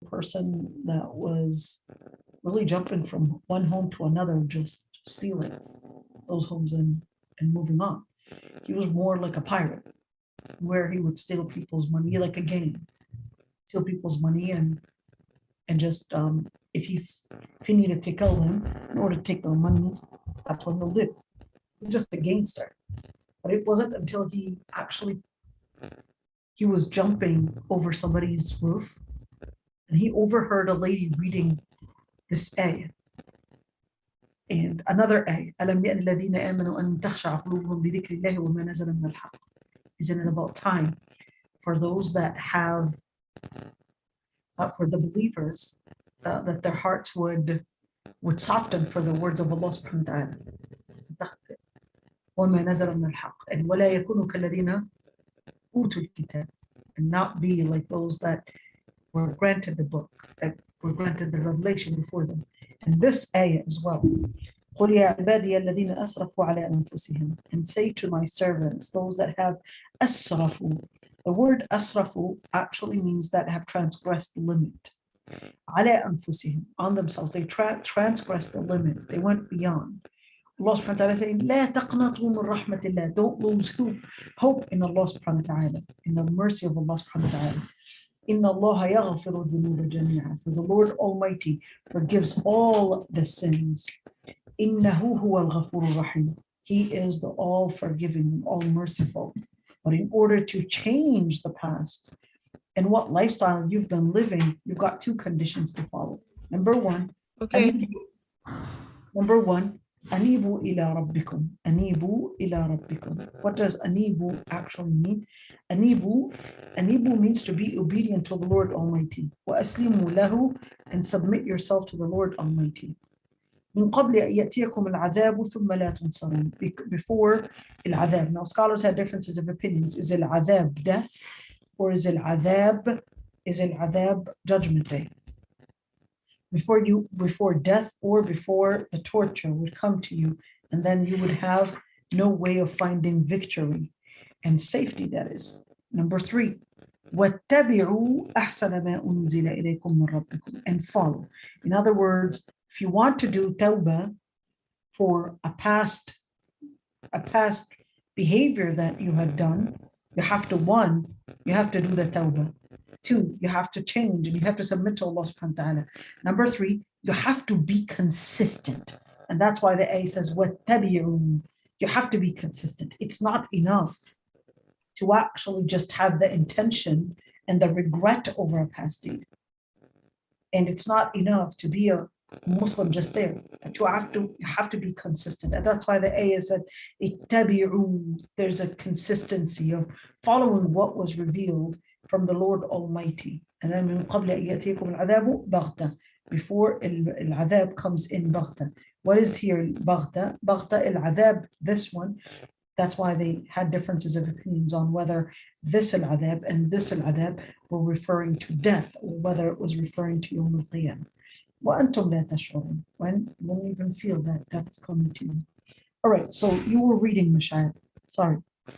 person that was really jumping from one home to another, just stealing those homes and moving on. He was more like a pirate, where he would steal people's money like a game, steal people's money and just if he needed to kill them in order to take their money, that's what he'll do. He's just a gangster. But it wasn't until he was jumping over somebody's roof and he overheard a lady reading this ayah. And another ayah, أَلَمْ يَأْنِ الَّذِينَ آمَنُوا أَن تَخْشَعَ قُلُوبُهُم لِذِكْرِ اللَّهِ وَمَا نَزَلَ مِنَ الْحَقِّ. Isn't it about time for those that have, for the believers, that their hearts would soften for the words of Allah subhanahu wa ta'ala. وَمَا نَزَلَ مِنَ الْحَقِّ. And وَلَا يَكُونُوا كَالَّذِينَ أُوتُوا الْكِتَابَ. And not be like those that were granted the book, that were granted the revelation before them. And this ayah as well. قُلْ يَا عِبَادِيَ الَّذِينَ أَسْرَفُوا عَلَىٰ أَنفُسِهِمْ. And say to my servants, those that have أَسْرَفُوا. The word أَسْرَفُوا actually means that have transgressed the limit. عَلَىٰ أَنفُسِهِمْ. On themselves. They transgressed the limit. They went beyond. Allah subhanahu wa ta'ala is saying, لا تقنطوا من رحمة الله. Don't lose hope in Allah subhanahu wa ta'ala, in the mercy of Allah subhanahu wa ta'ala. إِنَّ اللَّهَ يَغْفِرُ الذُّنُوبَ جَمِيعًا. For the Lord Almighty forgives all the sins. إِنَّهُ هُوَ الْغَفُورُ الرَّحِيمُ. He is the all forgiving, all merciful. But in order to change the past and what lifestyle you've been living, you've got two conditions to follow. Number one, أنيبوا إلى ربكم. أنيبوا إلى ربكم. What does أنيبوا actually mean? أنيبوا means to be obedient to the Lord Almighty. وأسلموا له, and submit yourself to the Lord Almighty. من قبل أن يأتيكم العذاب ثم لا تنصرون. Before العذاب. Now scholars have differences of opinions. Is العذاب death, or is العذاب judgment day? Before death or before the torture would come to you, and then you would have no way of finding victory and safety, that is. Number 3, وَاتَّبِعُوا أَحْسَنَ مَا أُنزِلَ إِلَيْكُم مِّن رَّبِّكُم. And follow. In other words, if you want to do tawbah for a past behavior that you had done, you have to do the tawbah. 2, you have to change and you have to submit to Allah subhanahu wa ta'ala. Number 3, you have to be consistent. And that's why the ayah says, وَاتَّبِعُوا. You have to be consistent. It's not enough to actually just have the intention and the regret over a past deed. And it's not enough to be a Muslim just there. But you have to be consistent. And that's why the ayah said, اتَّبِعُوا. There's a consistency of following what was revealed from the Lord Almighty. And then من قبل أن يأتيكم العذاب بغتة. Before العذاب comes in بغتة. What is here بغتة? بغتة العذاب, this one. That's why they had differences of opinions on whether this العذاب and this العذاب were referring to death, or whether it was referring to يوم القيامة. وأنتم لا تشعرون. When you don't even feel that death is coming to you. All right, so you were reading, Mashahid. Sorry. No